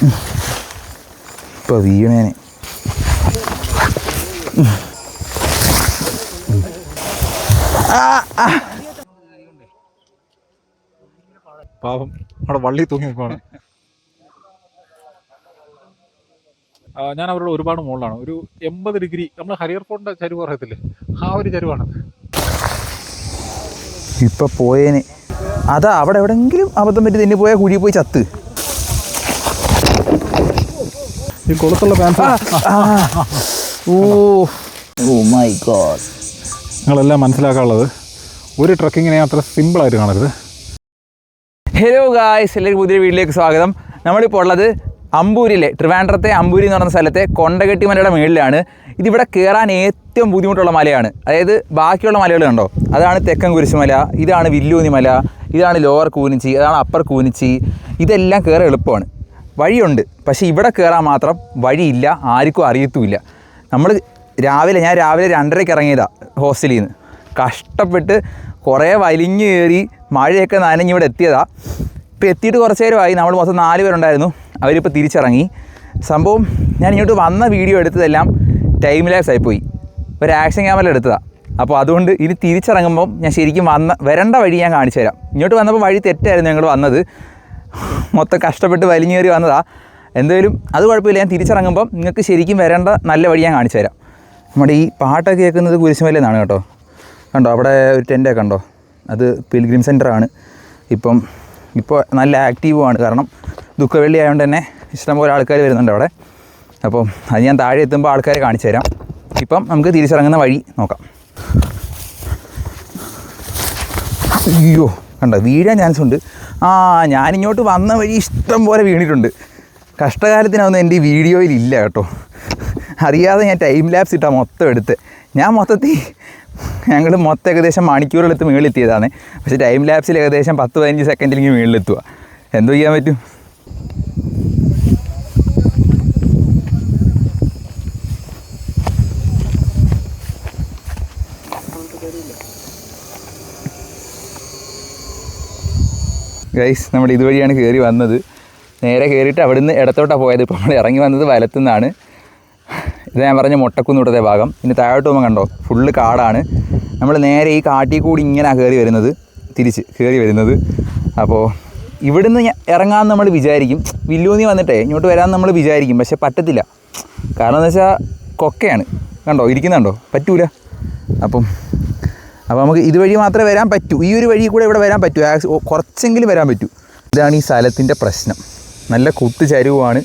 ഇപ്പോൾ വീണേനെ. പാവം അവിടെ വള്ളി തൂങ്ങി നിൽക്കുവാണ്. ഞാൻ അവരോട് ഒരുപാട് മുകളിലാണ്, ഒരു 80 ഡിഗ്രി. നമ്മൾ ഹരിയർ ഫോർട്ടിൻ്റെ ചരിവ് പറയത്തില്ലേ, ആ ഒരു ചരിവാണ്. ഇപ്പം പോയേനെ. അതാ അവിടെ എവിടെയെങ്കിലും അബദ്ധം പറ്റി തന്നെ പോയാൽ കുഴി പോയി ചത്ത്. ഈ കൊളുത്തുള്ള പാൻസ്. Oh my god. നിങ്ങളെല്ലാം മനസ്സിലാക്കാനുള്ളത്, ഒരു ട്രക്കിങ്ങിനെ അത്ര സിമ്പിളായിട്ട് കാണരുത്. ഹലോ ഗായ്സ്, എല്ലാവർക്കും പുതിയ വീട്ടിലേക്ക് സ്വാഗതം. നമ്മളിപ്പോൾ ഉള്ളത് അമ്പൂരിലെ, ട്രിവാൻഡ്രത്തെ അമ്പൂരി എന്ന് പറയുന്ന സ്ഥലത്തെ കൊണ്ടകെട്ടി മലയുടെ മുകളിലാണ്. ഇതിവിടെ കയറാൻ ഏറ്റവും ബുദ്ധിമുട്ടുള്ള മലയാണ്. അതായത് ബാക്കിയുള്ള മലകൾ കണ്ടോ, അതാണ് തെക്കൻ കുരിശുമല, ഇതാണ് വില്ലൂന്നി മല, ഇതാണ് ലോവർ കൂനിച്ചി, അതാണ് അപ്പർ കൂനിച്ചി. ഇതെല്ലാം കയറാൻ എളുപ്പമാണ്, വഴിയുണ്ട്. പക്ഷേ ഇവിടെ കയറാൻ മാത്രം വഴിയില്ല, ആർക്കും അറിയത്തുമില്ല. ഞാൻ രാവിലെ 2:30 ഇറങ്ങിയതാണ് ഹോസ്റ്റലിൽ നിന്ന്. കഷ്ടപ്പെട്ട് കുറേ വലിഞ്ഞു കയറി മഴയൊക്കെ നനഞ്ഞ് ഇവിടെ എത്തിയതാണ്. ഇപ്പോൾ എത്തിയിട്ട് കുറച്ച് നേരമായി. നമ്മൾ മൊത്തം 4 പേരുണ്ടായിരുന്നു. അവരിപ്പോൾ തിരിച്ചിറങ്ങി. സംഭവം ഞാൻ ഇങ്ങോട്ട് വന്ന വീഡിയോ എടുത്തതെല്ലാം ടൈം ലാപ്സ് ആയിപ്പോയി, ഒരു ആക്ഷൻ ക്യാമറ എടുത്തതാണ്. അപ്പോൾ അതുകൊണ്ട് ഇനി തിരിച്ചിറങ്ങുമ്പം ഞാൻ ശരിക്കും വരേണ്ട വഴി ഞാൻ കാണിച്ചു തരാം. ഇങ്ങോട്ട് വന്നപ്പോൾ വഴി തെറ്റായിരുന്നു ഞങ്ങൾ വന്നത്, മൊത്തം കഷ്ടപ്പെട്ട് വലിഞ്ഞു കയറി വന്നതാണ്. എന്തായാലും അത് കുഴപ്പമില്ല, ഞാൻ തിരിച്ചിറങ്ങുമ്പം നിങ്ങൾക്ക് ശരിക്കും വരേണ്ട നല്ല വഴി ഞാൻ കാണിച്ചു തരാം. നമ്മുടെ ഈ പാട്ടൊക്കെ കേൾക്കുന്നത് കുരിശുമലയിൽ നിന്നാണ് കേട്ടോ. കണ്ടോ അവിടെ ഒരു ടെൻ്റൊക്കെ കണ്ടോ, അത് പിൽഗ്രിം സെൻ്ററാണ്. ഇപ്പോൾ നല്ല ആക്റ്റീവുമാണ്, കാരണം ദുഃഖവെള്ളി ആയതുകൊണ്ട് തന്നെ ഇഷ്ടംപോലെ ആൾക്കാർ വരുന്നുണ്ട് അവിടെ. അപ്പം അത് ഞാൻ താഴെ എത്തുമ്പോൾ ആൾക്കാരെ കാണിച്ചു തരാം. ഇപ്പം നമുക്ക് തിരിച്ചിറങ്ങുന്ന വഴി നോക്കാം. അയ്യോ കണ്ടോ, വീഴാൻ ചാൻസ് ഉണ്ട്. ഞാനിങ്ങോട്ട് വന്ന വഴി ഇഷ്ടം പോലെ വീണിട്ടുണ്ട്. കഷ്ടകാലത്തിനൊന്നും എൻ്റെ ഈ വീഡിയോയിൽ ഇല്ല കേട്ടോ. അറിയാതെ ഞാൻ ടൈം ലാപ്സ് ഇട്ടാൽ മൊത്തം എടുത്ത്. ഞങ്ങൾ മൊത്തം ഏകദേശം മണിക്കൂറിലെത്ത് മുകളിലെത്തിയതാണ്. പക്ഷേ ടൈം ലാപ്സിൽ ഏകദേശം 10-15 സെക്കൻഡിലെങ്കിൽ മുകളിലെത്തുക. എന്തോ ചെയ്യാൻ പറ്റും. ഗൈസ്, നമ്മൾ ഇതുവഴിയാണ് കയറി വന്നത്. നേരെ കയറിയിട്ട് അവിടുന്ന് ഇടത്തോട്ടാണ് പോയത്. ഇപ്പോൾ നമ്മൾ ഇറങ്ങി വന്നത് വലത്തുനിന്നാണ്. ഇത് ഞാൻ പറഞ്ഞ മൊട്ടക്കുന്നിവിടുത്തെ ഭാഗം. ഇനി താഴോട്ട് പോകുമ്പോൾ കണ്ടോ, ഫുള്ള് കാടാണ്. നമ്മൾ നേരെ ഈ കാട്ടിൽ കൂടി ഇങ്ങനെ തിരിച്ച് കയറി വരുന്നത്. അപ്പോൾ ഇവിടുന്ന് ഇറങ്ങാമെന്ന് നമ്മൾ വിചാരിക്കും, വില്ലൂന്നി വന്നിട്ടേ ഇങ്ങോട്ട് വരാമെന്ന് നമ്മൾ വിചാരിക്കും. പക്ഷെ പറ്റത്തില്ല. കാരണം എന്ന് വെച്ചാൽ കൊക്കയാണ്. കണ്ടോ ഇരിക്കുന്നുണ്ടോ, പറ്റൂല. അപ്പം നമുക്ക് ഇതുവഴി മാത്രമേ വരാൻ പറ്റൂ. ഈ ഒരു വഴി കൂടെ ഇവിടെ വരാൻ പറ്റൂ, കുറച്ചെങ്കിലും വരാൻ പറ്റൂ. ഇതാണ് ഈ സ്ഥലത്തിൻ്റെ പ്രശ്നം. നല്ല കുത്തു ചരിവുമാണ്,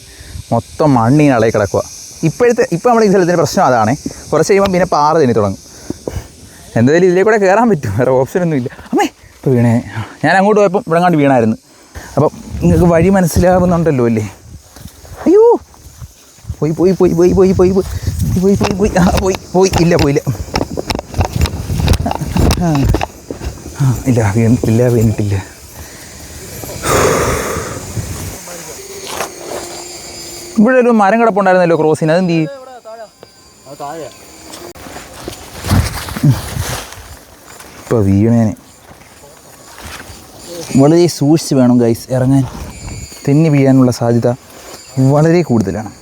മൊത്തം മണ്ണിന് ഇളകി കിടക്കുക. ഇപ്പോൾ നമ്മുടെ ഈ സ്ഥലത്തിൻ്റെ പ്രശ്നം അതാണ്. കുറച്ച് കഴിയുമ്പോൾ പിന്നെ പാറ തന്നെ തുടങ്ങും. എന്തായാലും ഇതിലേക്ക് കൂടെ കയറാൻ പറ്റും, വേറെ ഓപ്ഷനൊന്നും ഇല്ല. അമ്മേ ഇപ്പോൾ വീണേ. ഞാൻ അങ്ങോട്ട് പോയപ്പം ഇവിടെ കണ്ട് വീണായിരുന്നു. അപ്പം നിങ്ങൾക്ക് വഴി മനസ്സിലാകുന്നുണ്ടല്ലോ അല്ലേ? അയ്യോ പോയി പോയി പോയി പോയി പോയി പോയി പോയി പോയി പോയി പോയി പോയി ഇല്ല പോയില്ല. ഇല്ല വീണിട്ടില്ല. ഇവിടെ ഒരു മരം കിടപ്പുണ്ടായിരുന്നല്ലോ ക്രോസിന്, അതെന്ത് ചെയ്യും? ഇപ്പോൾ വീണേനെ. വളരെ സൂക്ഷിച്ച് വേണം ഗൈസ് ഇറങ്ങാൻ. തെന്നി വീഴാനുള്ള സാധ്യത വളരെ കൂടുതലാണ്.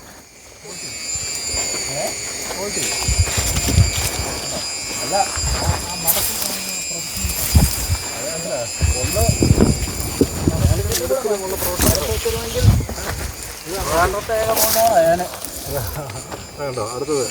അടുത്തത്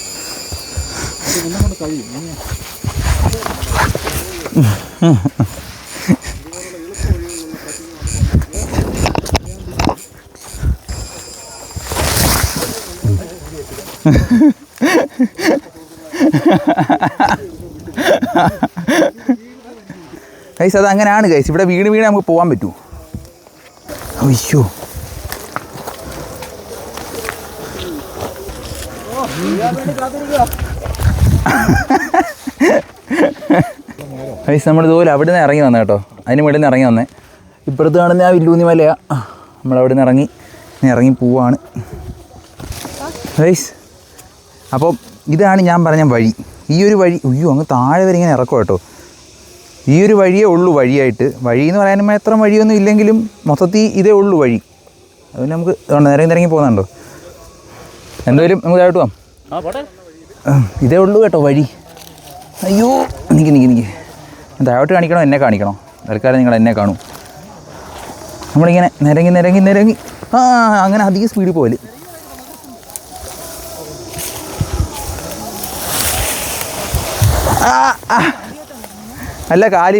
ഗൈസ് അതങ്ങനെയാണ് ഗൈസ്. ഇവിടെ വീണ് നമുക്ക് പോകാൻ പറ്റൂ. അയ്യോ ഗൈസ്, നമ്മളിതുപോലെ അവിടെ നിന്ന് ഇറങ്ങി വന്നേ കേട്ടോ. അതിന് മുകളിൽ നിന്ന് ഇറങ്ങി വന്നേ. ഇപ്പുറത്ത് കാണുന്ന ആ വില്ലൂന്നി മലയാണ്. നമ്മളവിടെ നിന്ന് ഇറങ്ങി പോവാണ് ഗൈസ്. അപ്പം ഇതാണ് ഞാൻ പറഞ്ഞ വഴി. ഈ ഒരു വഴി അങ്ങ് താഴെ വരെ ഇങ്ങനെ ഇറക്കും കേട്ടോ. ഈ ഒരു വഴിയേ ഉള്ളൂ വഴിയായിട്ട്. വഴി എന്ന് പറയാനും എത്ര വഴിയൊന്നും ഇല്ലെങ്കിലും മൊത്തത്തിൽ ഇതേ ഉള്ളൂ വഴി. അതുകൊണ്ട് നമുക്ക് നിരങ്ങി പോകുന്നുണ്ടോ? എന്തായാലും നമുക്ക് താഴോട്ട് പോവാം. ഇതേ ഉള്ളൂ കേട്ടോ വഴി. അയ്യോ നിൽക്കി താഴോട്ട് കാണിക്കണോ എന്നെ കാണിക്കണോ? തൽക്കാലം നിങ്ങൾ എന്നെ കാണും. നമ്മളിങ്ങനെ നിരങ്ങി അങ്ങനെ അധികം സ്പീഡിൽ പോകല്. അല്ല കാല്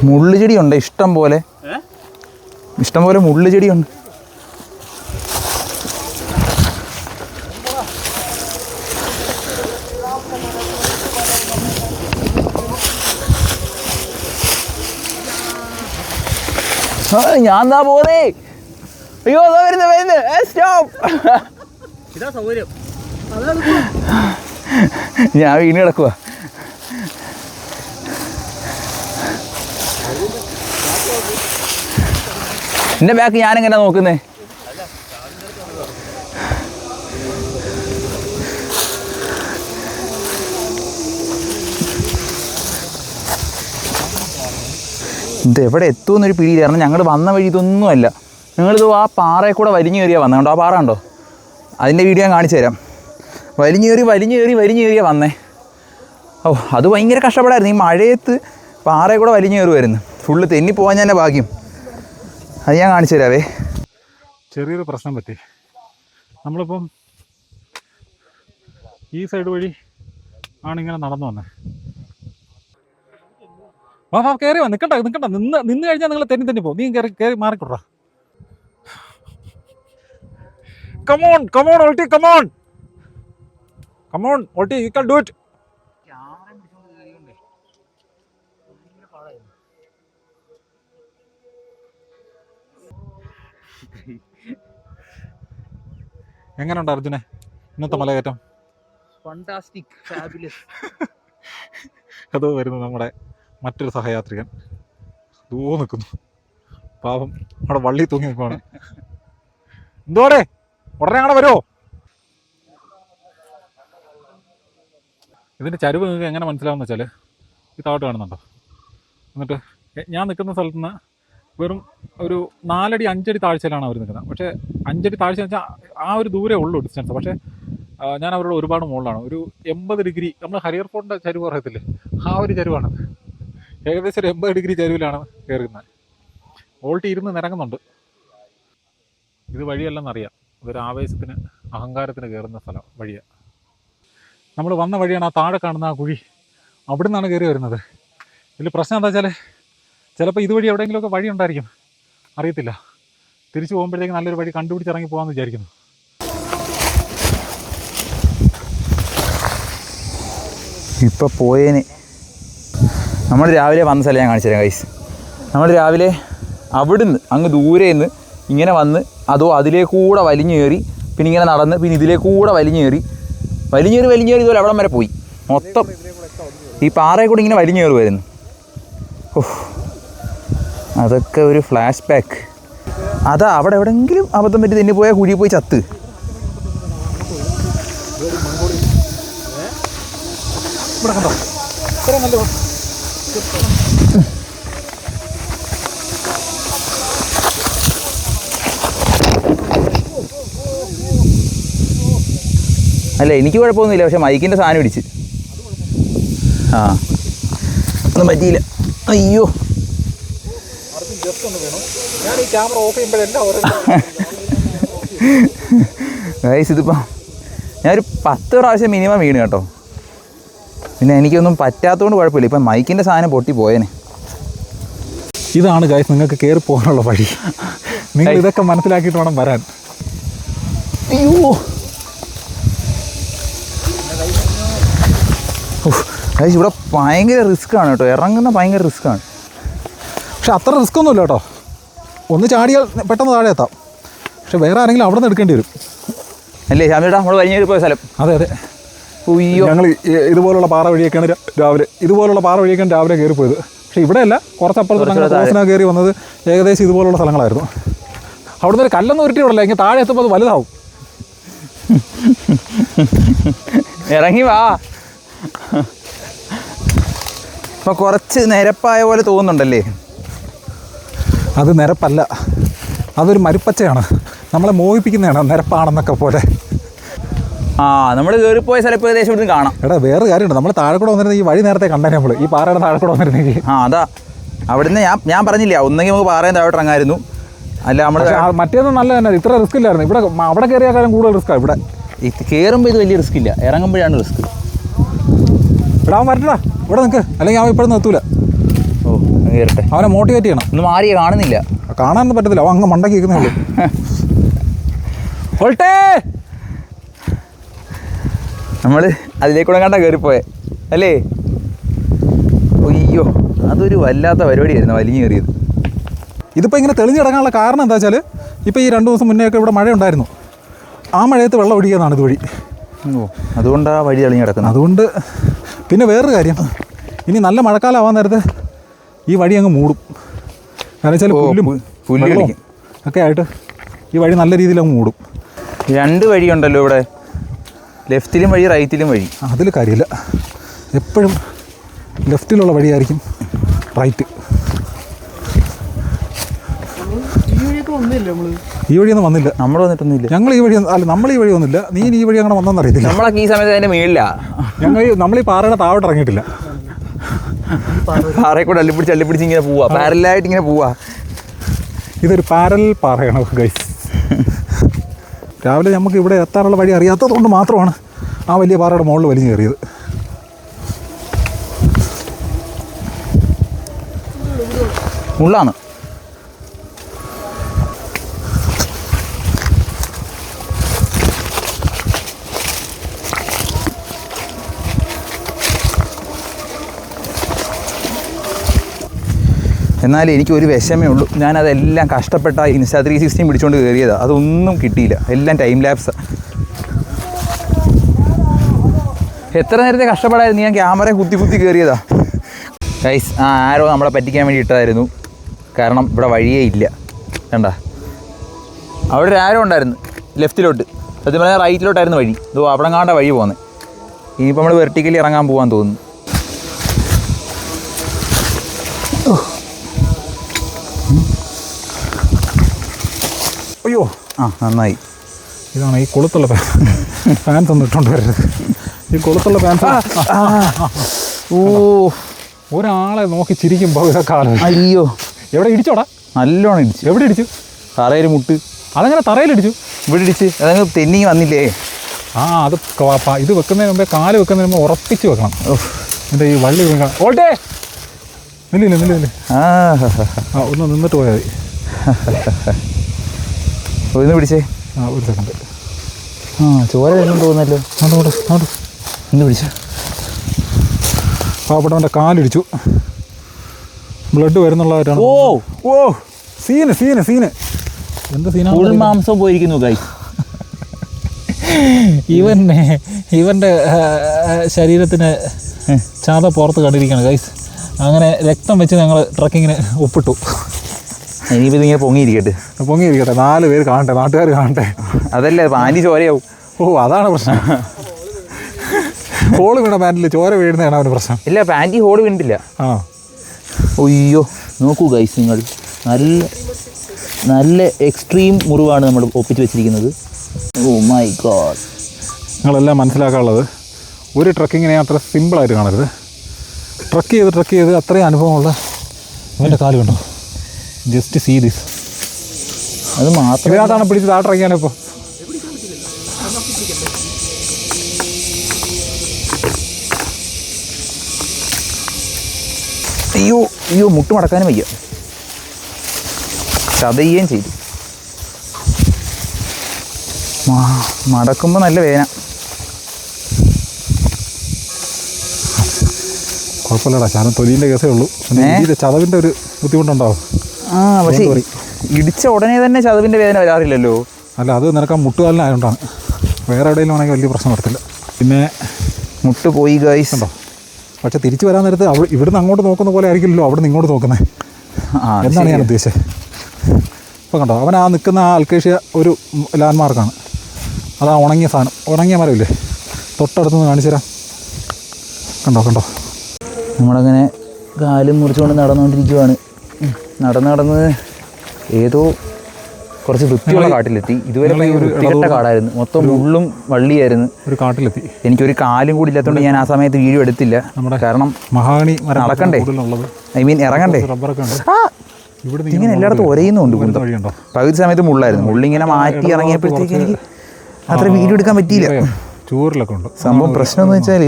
മുള്ളുചെടിയുണ്ട് ഇഷ്ടം പോലെ മുള്ളുചെടിയുണ്ട്. ഞാൻ എന്താ പോന്നേ? അയ്യോ വരുന്നു സ്റ്റോപ്പ്. ഞാൻ വീണ് കിടക്കുക. എൻ്റെ ബാക്ക് ഞാനെങ്ങനെ നോക്കുന്നേ? ഇത് എവിടെ എത്തുമെന്നൊരു പിടി. കാരണം ഞങ്ങൾ വന്ന വഴി ഇതൊന്നുമല്ല. നിങ്ങളിത് ആ പാറയിൽ കൂടെ വലിഞ്ഞു കയറിയാൽ വന്നത് കണ്ടോ? ആ പാറ ഉണ്ടോ? അതിൻ്റെ വീഡിയോ ഞാൻ കാണിച്ചു തരാം. വലിഞ്ഞു കയറിയാൽ വന്നേ. ഓ അത് ഭയങ്കര കഷ്ടപ്പെടായിരുന്നു. ഈ മഴയത്ത് പാറയിൽ കൂടെ വലിഞ്ഞു കയറുമായിരുന്നു. ഫുള്ള് തെന്നി പോകാൻ തന്നെ ഭാഗ്യം. അത് ഞാൻ കാണിച്ചു തരാവേ. ചെറിയൊരു പ്രശ്നം പറ്റി. നമ്മളിപ്പം ഈ സൈഡ് വഴി ആണിങ്ങനെ നടന്നു വന്നേ. വാ കയറി വാ. നിൽക്കണ്ട നിന്ന് കഴിഞ്ഞാൽ നിങ്ങൾ തെന്നി പോകും. നീ കയറി മാറിക്കൊടുറാ. കമോൺ ഓൾട്ടി, കമോൺ ഓൾട്ടി, യു കാൻ ഡു ഇറ്റ്. എങ്ങനെയുണ്ട് അർജുനെ ഇന്നത്തെ മലകയറ്റം? Fantastic, fabulous. അത് വരുന്നു നമ്മുടെ മറ്റൊരു സഹയാത്രികൻ. നിൽക്കുന്നു പാവം, അവിടെ വള്ളി തൂങ്ങി നിൽക്കുവാണ്. എന്തോടെ ഉടനെ അങ്ങടെ വരുമോ? ഇതിൻ്റെ ചരിവ് നിങ്ങൾക്ക് എങ്ങനെ മനസ്സിലാവുമെന്ന് വെച്ചാൽ ഈ താഴോട്ട് കാണുന്നുണ്ടോ? എന്നിട്ട് ഞാൻ നിൽക്കുന്ന സ്ഥലത്ത് നിന്ന് വെറും ഒരു 4 അടി 5 അടി താഴ്ചയിലാണ് അവർ നിൽക്കുന്നത്. പക്ഷേ 5 അടി താഴ്ച വെച്ചാൽ ആ ഒരു ദൂരേ ഉള്ളൂ ഡിസ്റ്റൻസ്. പക്ഷേ ഞാൻ അവരോട് ഒരുപാട് മുകളിലാണ്. ഒരു 80 ഡിഗ്രി, നമ്മൾ ഹരിയർ ഫോണിൻ്റെ ചരിവ് പറയത്തില്ലേ, ആ ഒരു ചരിവാണ്. ഏകദേശം ഒരു 80 ഡിഗ്രി ചരിവിലാണ് കയറുന്നത്. ഓൾട്ടി ഇരുന്ന് നിരങ്ങുന്നുണ്ട്. ഇത് വഴിയല്ലെന്നറിയാം. ഇതൊരു ആവേശത്തിന്, അഹങ്കാരത്തിന് കയറുന്ന സ്ഥലം വഴിയാണ്. നമ്മൾ വന്ന വഴിയാണ് ആ താഴെ കാണുന്ന ആ കുഴി. അവിടെ നിന്നാണ് കയറി വരുന്നത്. ഇതിൽ പ്രശ്നം എന്താ വെച്ചാൽ ചിലപ്പോൾ ഇതുവഴി എവിടെയെങ്കിലുമൊക്കെ വഴി ഉണ്ടായിരിക്കും, അറിയത്തില്ല. തിരിച്ചു പോകുമ്പോഴത്തേക്ക് നല്ലൊരു വഴി കണ്ടുപിടിച്ചിറങ്ങി പോകാമെന്ന് വിചാരിക്കുന്നു. ഇപ്പോൾ പോയേന്. നമ്മൾ രാവിലെ വന്ന സ്ഥലം ഞാൻ കാണിച്ചു തരാം ഗൈസ്. നമ്മൾ രാവിലെ അവിടുന്ന് അങ്ങ് ദൂരെ നിന്ന് ഇങ്ങനെ വന്ന് അതിലേക്കൂടെ വലിഞ്ഞു കയറി, പിന്നെ ഇങ്ങനെ നടന്ന്, പിന്നെ ഇതിലേക്കൂടെ വലിഞ്ഞു കയറി ഇതുപോലെ അവിടം വരെ പോയി. മൊത്തം ഈ പാറയിൽ കൂടി ഇങ്ങനെ വലിഞ്ഞു കയറുമായിരുന്നു. ഓഹ്, അതൊക്കെ ഒരു ഫ്ലാഷ് ബാക്ക്. അതാ അവിടെ എവിടെയെങ്കിലും അബദ്ധം പറ്റി തെന്നി പോയാൽ കുഴി പോയി ചത്ത്. അല്ല എനിക്ക് കുഴപ്പമൊന്നുമില്ല, പക്ഷെ മൈക്കിൻ്റെ സാധനം പിടിച്ച് ഒന്നും പറ്റിയില്ല. അയ്യോ, ഗൈസ് ഇതിപ്പം ഞാനൊരു 10 പ്രാവശ്യം മിനിമം വീണ് കേട്ടോ. പിന്നെ എനിക്കൊന്നും പറ്റാത്തതുകൊണ്ട് കുഴപ്പമില്ല. ഇപ്പം മൈക്കിൻ്റെ സാധനം പൊട്ടി പോയേനെ. ഇതാണ് ഗൈസ് നിങ്ങൾക്ക് കയറി പോകാനുള്ള വഴി. നിങ്ങൾ ഇതൊക്കെ മനസ്സിലാക്കിയിട്ട് വേണം വരാൻ. അയ്യോ ഗൈസ്, ഇവിടെ ഭയങ്കര റിസ്ക്കാണ് കേട്ടോ. ഇറങ്ങുന്ന ഭയങ്കര റിസ്ക്കാണ്. പക്ഷെ അത്ര റിസ്ക് ഒന്നുമില്ല കേട്ടോ. ഒന്ന് ചാടിയാൽ പെട്ടെന്ന് താഴെ എത്താം. പക്ഷെ വേറെ ആരെങ്കിലും അവിടെ നിന്ന് എടുക്കേണ്ടി വരും. അല്ലേ ശ്യാമേട്ടാ, നമ്മൾ വലിഞ്ഞു പോയ സ്ഥലം? അതെ. ഞങ്ങൾ ഇതുപോലുള്ള പാറ വഴിയൊക്കെയാണ് രാവിലെ കയറിപ്പോയത്. പക്ഷേ ഇവിടെയല്ല, കുറച്ചപ്പുറത്തോട്ട് അങ്ങനെ ക്രോസിനൊക്കെ കയറി വന്നത് ഏകദേശം ഇതുപോലുള്ള സ്ഥലങ്ങളായിരുന്നു. അവിടുന്ന് ഒരു കല്ലൊന്നും ഉരുട്ടി വിടല്ല, എങ്കിൽ താഴെ എത്തുമ്പോൾ അത് വലുതാവും. ഇറങ്ങി വാ. അപ്പോൾ കുറച്ച് നിരപ്പായ പോലെ തോന്നുന്നുണ്ടല്ലേ? അത് നിരപ്പല്ല, അതൊരു മരുപ്പച്ചയാണ്, നമ്മളെ മോഹിപ്പിക്കുന്നതാണ് നിരപ്പാണെന്നൊക്കെ പോലെ. ആ, നമ്മൾ കയറിപ്പോയ സ്ഥലം ഇപ്പോൾ ഏകദേശം ഇവിടുന്ന് കാണാം. എടാ വേറെ കാര്യമുണ്ട്, നമ്മൾ താഴെ കൂടെ വന്നിരുന്ന ഈ വഴി നേരത്തെ കണ്ടേ നമ്മൾ, ഈ പാറയുടെ താഴെ കൂടെ വന്നിരുന്നെങ്കിൽ. അതാ അവിടുന്ന് ഞാൻ പറഞ്ഞില്ല, ഒന്നെങ്കിൽ നമുക്ക് പാറയും താഴോട്ട് ഇറങ്ങാമായിരുന്നു. അല്ല നമ്മൾ മറ്റേതൊന്നും നല്ല തന്നെ, ഇത്ര റിസ്ക് ഇല്ലായിരുന്നു. ഇവിടെ അവിടെ കയറിയാലും കൂടുതൽ റിസ്ക്കാണ്. ഇവിടെ കയറുമ്പോൾ ഇത് വലിയ റിസ്ക് ഇല്ല, ഇറങ്ങുമ്പോഴാണ് റിസ്ക്. ഇവിടെ അവൻ വരട്ടാ, ഇവിടെ നിൽക്ക്, അല്ലെങ്കിൽ അവൻ ഇപ്പോഴും നിർത്തൂല. ഓ, കയറട്ടെ. അവനെ മോട്ടിവേറ്റ് ചെയ്യണം. ഒന്ന് മാറിയ കാണുന്നില്ല, കാണാനൊന്നും പറ്റത്തില്ല, അവൻ അങ്ങ് മണ്ടക്കി നിൽക്കുന്നേ ഉള്ളൂ. ഓൾട്ടേ, നമ്മൾ അതിലേക്കൂടെ കണ്ടാ കയറിപ്പോയെ അല്ലേ? അയ്യോ, അതൊരു വല്ലാത്ത പരിപാടിയായിരുന്നു വലിഞ്ഞു കയറിയത്. ഇതിപ്പോൾ ഇങ്ങനെ തെളിഞ്ഞ് കിടക്കാനുള്ള കാരണം എന്താ വെച്ചാൽ, ഇപ്പോൾ ഈ 2 ദിവസം മുന്നേ ഒക്കെ ഇവിടെ മഴ ഉണ്ടായിരുന്നു. ആ മഴയത്ത് വെള്ളം ഒഴുകിയതാണ് ഇതുവഴി. ഓ, അതുകൊണ്ടാണ് വഴി തെളിഞ്ഞ് കിടക്കുന്നത്. അതുകൊണ്ട് പിന്നെ വേറൊരു കാര്യം, ഇനി നല്ല മഴക്കാലം ആവാൻ നേരത്ത് ഈ വഴി അങ്ങ് മൂടും. കാരണം വെച്ചാൽ പുല്ല് കളിക്കും ഒക്കെ ആയിട്ട് ഈ വഴി നല്ല രീതിയിൽ അങ്ങ് മൂടും. 2 വഴിയുണ്ടല്ലോ ഇവിടെ, ലെഫ്റ്റിലും വഴി റൈറ്റിലും വഴി. അതിൽ കാര്യമില്ല, എപ്പോഴും ലെഫ്റ്റിലുള്ള വഴിയായിരിക്കും റൈറ്റ്. ഈ വഴിയൊന്നും വന്നില്ല, നമ്മൾ വന്നിട്ടൊന്നുമില്ല. ഞങ്ങൾ ഈ വഴി അല്ല, നമ്മൾ ഈ വഴി വന്നില്ല. നീ ഈ വഴി അങ്ങനെ വന്നെന്ന് അറിയത്തില്ല. നമ്മളൊക്കെ ഈ സമയത്ത് അതിൻ്റെ മേളില്ല, നമ്മൾ ഈ പാറയുടെ താഴോട്ട് ഇറങ്ങിയിട്ടില്ല. പാറയെ കൂടെ അള്ളിപ്പിടിച്ച് ഇങ്ങനെ പോവാ, പാരലായിട്ട് ഇങ്ങനെ പോവാ. ഇതൊരു പാരൽ പാറയാണ് ഗൈസ്. രാവിലെ നമുക്ക് ഇവിടെ എത്താനുള്ള വഴി അറിയാത്തതുകൊണ്ട് മാത്രമാണ് ആ വലിയ പാറയുടെ മുകളിൽ വലിഞ്ഞു കയറിയത്. മുള്ളാണ്. എന്നാൽ എനിക്കൊരു വിഷമേ ഉള്ളൂ, ഞാനതെല്ലാം കഷ്ടപ്പെട്ട ഇൻസ്റ്റാ 360 പിടിച്ചുകൊണ്ട് കയറിയതാണ്, അതൊന്നും കിട്ടിയില്ല, എല്ലാം ടൈം ലാപ്സാണ്. എത്ര നേരത്തെ കഷ്ടപ്പെടായിരുന്നു, ഞാൻ ക്യാമറ കുത്തി കയറിയതാ ഗൈസ്. ആരോ നമ്മളെ പറ്റിക്കാൻ വേണ്ടി ഇട്ടതായിരുന്നു, കാരണം ഇവിടെ വഴിയേ ഇല്ല. കണ്ട, അവിടെ ഒരു ആരോ ഉണ്ടായിരുന്നു ലെഫ്റ്റിലോട്ട്, സത്യം പറഞ്ഞാൽ റൈറ്റിലോട്ടായിരുന്നു വഴി. ഇതോ അവിടെ കാണ്ട വഴി പോകുന്നത്. ഇനിയിപ്പോൾ നമ്മൾ വെർട്ടിക്കലി ഇറങ്ങാൻ പോകാൻ തോന്നുന്നു. അയ്യോ, നന്നായി. ഇതാണ് ഈ കൊളുത്തുള്ള പാൻസ് ഒന്നും ഇട്ടുകൊണ്ട് വരരുത്. ഈ കൊളുത്തുള്ള പാൻസ് ഓ, ഒരാളെ നോക്കി ചിരിക്കുമ്പോൾ ഇതൊക്കെ ആലോചിക്കും. അയ്യോ, എവിടെ ഇടിച്ചോടാ? നല്ലോണം ഇടിച്ചു. എവിടെ ഇടിച്ചു? തറയിൽ മുട്ട്. അതങ്ങനെ തറയിലിടിച്ചു? ഇവിടെ ഇടിച്ച് അതങ്ങ് തെന്നി വന്നില്ലേ? അത് ഇത് വെക്കുന്നതിന് മുമ്പേ, കാല് വെക്കുന്നതിന് മുമ്പ് ഉറപ്പിച്ച് വെക്കണം. എൻ്റെ ഈ വള്ളി ഓൾട്ടേ, നില്ലില്ല. ഒന്ന് നിന്നിട്ട് പോയാൽ മതി. ഒന്ന് പിടിച്ചേ. ഒരു സെക്കൻഡ്. ചോര വരുന്നു തോന്നല്ലോ. ഒന്ന് പിടിച്ചു. പാവപ്പെട്ടവൻ്റെ കാലിടിച്ചു, ബ്ലഡ് വരുന്നുള്ളവരാണ്. ഓ സീന് എന്ത് സീനാണ്? മാംസം പോയിരിക്കുന്നു ഗൈസ്. ഇവൻ്റെ ശരീരത്തിന് ചാത പുറത്ത് കണ്ടിരിക്കുകയാണ് ഗൈസ്. അങ്ങനെ രക്തം വെച്ച് ഞങ്ങൾ ട്രക്കിങ്ങിന് ഒപ്പിട്ടു. ഇനിയിപ്പോൾ ഇതിങ്ങനെ പൊങ്ങിയിരിക്കട്ടെ. 4 പേര് കാണട്ടെ, നാട്ടുകാർ കാണട്ടെ. അതല്ലേ പാൻറ്റി ചോരയാവും. അതാണ് പ്രശ്നം. ഹോള് വീണ പാൻറ്റിൽ ചോര വീഴുന്നതാണ് അവന് പ്രശ്നം. ഇല്ല, പാൻറ്റി ഹോള് വീണിട്ടില്ല. അയ്യോ, നോക്കൂ ഗൈസ്, നിങ്ങൾ നല്ല എക്സ്ട്രീം മുറിവാണ് നമ്മൾ ഒപ്പിച്ച് വെച്ചിരിക്കുന്നത്. Oh my god. നിങ്ങളെല്ലാം മനസ്സിലാക്കാനുള്ളത്, ഒരു ട്രക്കിങ്ങിനെ അത്ര സിമ്പിളായിട്ട് കാണരുത്. ട്രക്ക് ചെയ്ത് അത്രയും അനുഭവമുള്ള അവൻ്റെ കാല് കണ്ടോ? Just see this. അത് മാത്രം ഇതിനകത്താണ് പിടിച്ച് താട്ടിറങ്ങിയാണ് ഇപ്പോൾ. അയ്യോ, മുട്ട് മടക്കാനും വയ്യ, ചതയുകയും ചെയ്തു. മടക്കുമ്പോൾ നല്ല വേദന. കുഴപ്പമില്ലടാ, ശാനം തൊലീൻ്റെ കേസേ ഉള്ളൂ. ചതവിൻ്റെ ഒരു ബുദ്ധിമുട്ടുണ്ടാവും. പക്ഷേ ഇടിച്ച ഉടനെ തന്നെ ചതവിൻ്റെ വേദന വരാറില്ലല്ലോ. അല്ല, അത് നിനക്ക് മുട്ടുകാലിനായതുകൊണ്ടാണ്. വേറെ എവിടെയെങ്കിലും ആണെങ്കിൽ വലിയ പ്രശ്നം വരത്തില്ല. പിന്നെ മുട്ട് പോയി ഗൈസ്. ഉണ്ടോ? പക്ഷെ തിരിച്ചു വരാൻ നേരത്ത് ഇവിടുന്ന് അങ്ങോട്ട് നോക്കുന്ന പോലെ ആയിരിക്കില്ലല്ലോ അവിടെ നിന്ന് ഇങ്ങോട്ട് നോക്കുന്നത് എന്നാണ് ഞാൻ ഉദ്ദേശിച്ചത്. ഇപ്പോൾ കണ്ടോ അവൻ ആ നിൽക്കുന്ന ആ അൽക്കേഷ്യ ഒരു ലാൻഡ് മാർക്കാണ്. അതാ ഉണങ്ങിയ സാധനം, ഉണങ്ങിയ മരമില്ലേ, തൊട്ടടുത്തുനിന്ന് കാണിച്ചു തരാം. കണ്ടോ നമ്മളങ്ങനെ കാലും മുറിച്ചുകൊണ്ട് നടന്നുകൊണ്ടിരിക്കുവാണ്. നടന്ന് ഏതോ കുറച്ച് വൃത്തിയുള്ള കാട്ടിലെത്തി. ഇതുവരെ വൃത്തികെട്ട കാടായിരുന്നു, മൊത്തം മുള്ളും വള്ളിയായിരുന്നു. ഒരു കാട്ടിലെത്തി. എനിക്കൊരു കാലും കൂടി ഇല്ലാത്തതുകൊണ്ട് ഞാൻ ആ സമയത്ത് വീഡിയോ എടുത്തില്ല. കാരണം മഹാഗണി നടക്കണ്ടേ, ഐ മീൻ ഇറങ്ങണ്ടേ. ഇങ്ങനെ എല്ലായിടത്തും ഒരയുന്നുണ്ട് കുന്തം. പകുതി സമയത്ത് മുള്ളായിരുന്നു. മുള്ളിങ്ങനെ മാറ്റി ഇറങ്ങിയപ്പോഴത്തേക്ക് എനിക്ക് അത്ര വീഡിയോ എടുക്കാൻ പറ്റിയില്ല. ചൂരിലൊക്കെ ഉണ്ട് സംഭവം. പ്രശ്നം എന്ന് വെച്ചാൽ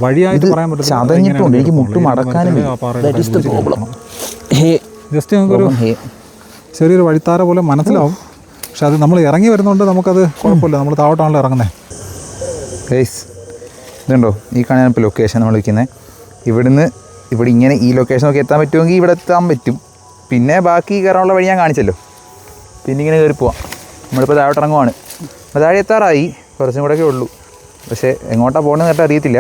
വഴിയായിട്ട് പറയാൻ പറ്റും, ചതഞ്ഞിട്ടുണ്ട്. എനിക്ക് മുട്ട് മടക്കാനും ജസ്റ്റ് നമുക്കൊരു ചെറിയൊരു വഴിത്താര പോലെ മനസ്സിലാവും. പക്ഷെ അത് നമ്മൾ ഇറങ്ങി വരുന്നതുകൊണ്ട് നമുക്കത് കുഴപ്പമില്ല. നമ്മൾ താഴോട്ടാണല്ലോ ഇറങ്ങുന്നത്. ഗൈസ് ഇതുണ്ടോ ഈ കാണാൻ ഇപ്പോൾ ലൊക്കേഷൻ നമ്മൾ വയ്ക്കുന്നത്. ഇവിടെ ഇങ്ങനെ ഈ ലൊക്കേഷൻ നോക്കി എത്താൻ പറ്റുമെങ്കിൽ ഇവിടെ എത്താൻ പറ്റും. പിന്നെ ബാക്കി കയറാനുള്ള വഴി ഞാൻ കാണിച്ചല്ലോ. പിന്നെ ഇങ്ങനെ കയറി പോവാം. നമ്മളിപ്പോൾ താഴോട്ട് ഇറങ്ങുവാണ്. അപ്പോൾ താഴെ എത്താറായി, കുറച്ചും കൂടെയൊക്കെ ഉള്ളൂ. പക്ഷേ എങ്ങോട്ടാണ് പോകുന്നത് നേരത്തെ അറിയത്തില്ല.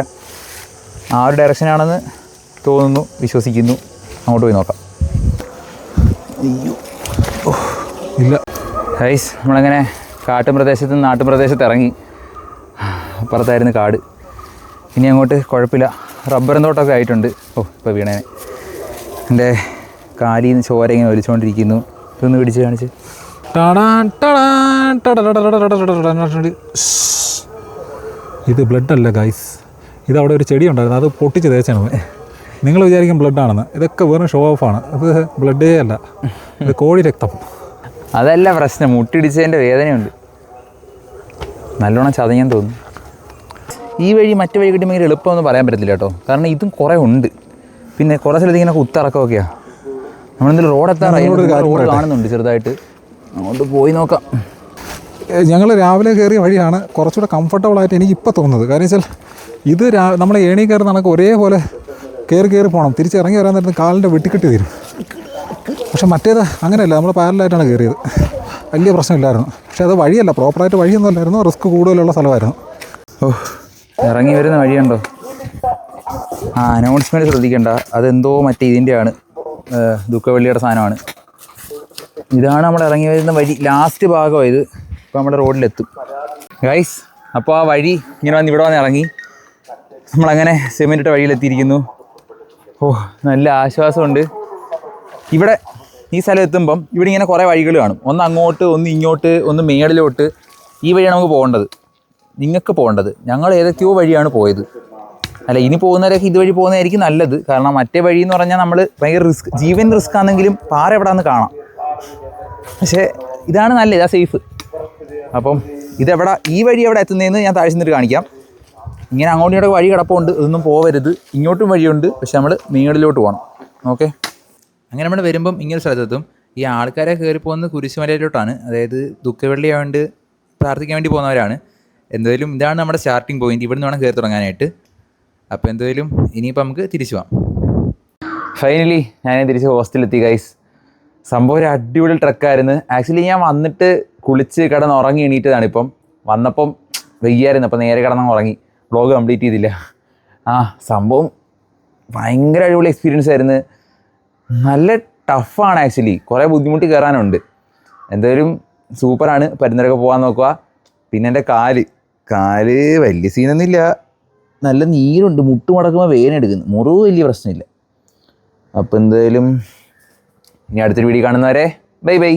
ആ ഒരു ഡയറക്ഷനാണെന്ന് തോന്നുന്നു, വിശ്വസിക്കുന്നു. അങ്ങോട്ട് പോയി നോക്കാം. ഇല്ല ഗൈസ് നമ്മളങ്ങനെ കാട്ടുപ്രദേശത്ത് നിന്ന് നാട്ടുപ്രദേശത്ത് ഇറങ്ങി. അപ്പുറത്തായിരുന്നു കാട്. ഇനി അങ്ങോട്ട് കുഴപ്പമില്ല. റബ്ബറും തോട്ടമൊക്കെ ആയിട്ടുണ്ട്. ഇപ്പോൾ വീണേനെ എൻ്റെ കാലിൽ നിന്ന് ചോര ഇങ്ങനെ ഒലിച്ചുകൊണ്ടിരിക്കുന്നു. ഇതൊന്ന് പിടിച്ച് കാണിച്ച്. ഇത് ബ്ലഡല്ല ഗൈസ്, ഇത് അവിടെ ഒരു ചെടി ഉണ്ടായിരുന്നു, അത് പൊട്ടിച്ച് തേച്ചാണ്. നിങ്ങൾ വിചാരിക്കും ബ്ലഡാണെന്ന്. ഇതൊക്കെ വെറും ഷോ ഓഫാണ്. ഇത് ബ്ലഡേ അല്ല, ഇത് കോഴി രക്തം. അതല്ല പ്രശ്നം, മുട്ടിടിച്ചതിൻ്റെ വേദനയുണ്ട്. നല്ലോണം ചതഞ്ഞെന്ന് തോന്നുന്നു. ഈ വഴി മറ്റു വഴി കിട്ടുമ്പോൾ ഭയങ്കര എളുപ്പമൊന്നും പറയാൻ പറ്റത്തില്ല കേട്ടോ. കാരണം ഇതും കുറേ ഉണ്ട്. പിന്നെ കുറേ സ്ഥലത്ത് ഇങ്ങനെ കുത്തിറക്കമൊക്കെയാണ്. നമ്മളെന്തെങ്കിലും റോഡ് എത്താറായി, റോഡ് കാണുന്നുണ്ട് ചെറുതായിട്ട്. അങ്ങോട്ട് പോയി നോക്കാം. ഞങ്ങൾ രാവിലെ കയറിയ വഴിയാണ് കുറച്ചുകൂടെ കംഫർട്ടബിളായിട്ട് എനിക്കിപ്പോൾ തോന്നുന്നത്. കാരണം വെച്ചാൽ ഇത് നമ്മളെ ഏണി കയറി നടക്കുക ഒരേപോലെ കയറി പോകണം. തിരിച്ച് ഇറങ്ങി വരാൻ നേരത്ത് കാലിൻ്റെ വെട്ടിക്കെട്ടി തീരും. പക്ഷെ മറ്റേത് അങ്ങനെയല്ല, നമ്മൾ പാരലായിട്ടാണ് കയറിയത്. വലിയ പ്രശ്നമില്ലായിരുന്നു. പക്ഷെ അത് വഴിയല്ല, പ്രോപ്പറായിട്ട് വഴിയൊന്നും അല്ലായിരുന്നു, റിസ്ക് കൂടുതലുള്ള സ്ഥലമായിരുന്നു. ഇറങ്ങി വരുന്ന വഴിയുണ്ടോ? അനൗൺസ്മെൻറ്റ് ശ്രദ്ധിക്കേണ്ട, അതെന്തോ മറ്റേ ഇതിൻ്റെയാണ്, ദുഃഖവെള്ളിയുടെ സാധനമാണ്. ഇതാണ് നമ്മൾ ഇറങ്ങി വരുന്ന വഴി, ലാസ്റ്റ് ഭാഗമാണ് ഇത്. ഇപ്പോൾ നമ്മുടെ റോഡിലെത്തും ഗൈസ്. അപ്പോൾ ആ വഴി ഇങ്ങനെ ഇവിടെ വന്ന് ഇറങ്ങി നമ്മളങ്ങനെ സിമെൻ്റ് ഇട്ട വഴിയിലെത്തിയിരിക്കുന്നു. നല്ല ആശ്വാസമുണ്ട്. ഇവിടെ ഈ സ്ഥലം എത്തുമ്പം ഇവിടെ ഇങ്ങനെ കുറേ വഴികൾ കാണും. ഒന്ന് അങ്ങോട്ട്, ഒന്ന് ഇങ്ങോട്ട്, ഒന്ന് മേളിലോട്ട്. ഈ വഴിയാണ് നമുക്ക് പോകേണ്ടത്, നിങ്ങൾക്ക് പോകേണ്ടത്. ഞങ്ങൾ ഏതൊക്കെയോ വഴിയാണ് പോയത്. അല്ല, ഇനി പോകുന്നവരൊക്കെ ഇതുവഴി പോകുന്നതായിരിക്കും നല്ലത്. കാരണം മറ്റേ വഴി എന്ന് പറഞ്ഞാൽ നമ്മൾ ഭയങ്കര റിസ്ക്, ജീവൻ റിസ്ക് ആണെങ്കിലും പാറ എവിടെയാണെന്ന് കാണാം. പക്ഷേ ഇതാണ് നല്ലത്, ഇതാ സേഫ്. അപ്പം ഇതെവിടെ, ഈ വഴി എവിടെ എത്തുന്നതെന്ന് ഞാൻ താഴെ നിന്നിട്ട് കാണിക്കാം. ഇങ്ങനെ അങ്ങോട്ടും ഇങ്ങോട്ട് വഴി കിടപ്പുണ്ട്, ഇതൊന്നും പോവരുത്. ഇങ്ങോട്ടും വഴിയുണ്ട്, പക്ഷെ നമ്മൾ മേളിലോട്ട് പോകണം. ഓക്കെ, അങ്ങനെ നമ്മൾ വരുമ്പം ഇങ്ങനെ സ്ഥലത്തെത്തും. ഈ ആൾക്കാരെ കയറി പോകുന്നത് കുരിശുമലയിലോട്ടാണ്. അതായത് ദുഃഖവെള്ളി ആയതുകൊണ്ട് പ്രാർത്ഥിക്കാൻ വേണ്ടി പോകുന്നവരാണ്. എന്തായാലും ഇതാണ് നമ്മുടെ സ്റ്റാർട്ടിംഗ് പോയിന്റ്. ഇവിടെ നിന്ന് വേണം കയറി തുടങ്ങാനായിട്ട്. അപ്പോൾ എന്തായാലും ഇനിയിപ്പോൾ നമുക്ക് തിരിച്ചു പോകാം. ഫൈനലി ഞാൻ തിരിച്ച് ഹോസ്റ്റലിലെത്തി ഗൈസ്. സംഭവം ഒരു അടിപൊളി ട്രക്കായിരുന്നു. ആക്ച്വലി ഞാൻ വന്നിട്ട് കുളിച്ച് കിടന്ന് ഉറങ്ങി എണീറ്റതാണ്. ഇപ്പം വന്നപ്പം വയ്യായിരുന്നു, അപ്പം നേരെ കിടന്ന് ഉറങ്ങി. വ്ളോഗ് കംപ്ലീറ്റ് ചെയ്തില്ല. സംഭവം ഭയങ്കര അടിപൊളി എക്സ്പീരിയൻസ് ആയിരുന്നു. നല്ല ടഫാണ് ആക്ച്വലി, കുറേ ബുദ്ധിമുട്ടി കയറാനുണ്ട്. എന്തായാലും സൂപ്പറാണ്. പരുന്നരൊക്കെ പോകാൻ നോക്കുക. പിന്നെ എൻ്റെ കാല് വലിയ സീനൊന്നുമില്ല, നല്ല നീരുണ്ട്. മുട്ട് മടക്കുമ്പോൾ വേദന എടുക്കുന്നു. മുറിവ് വലിയ പ്രശ്നമില്ല. അപ്പോൾ എന്തായാലും ഇനി അടുത്തൊരു വീഡിയോ കാണുന്നവരെ ബൈ ബൈ.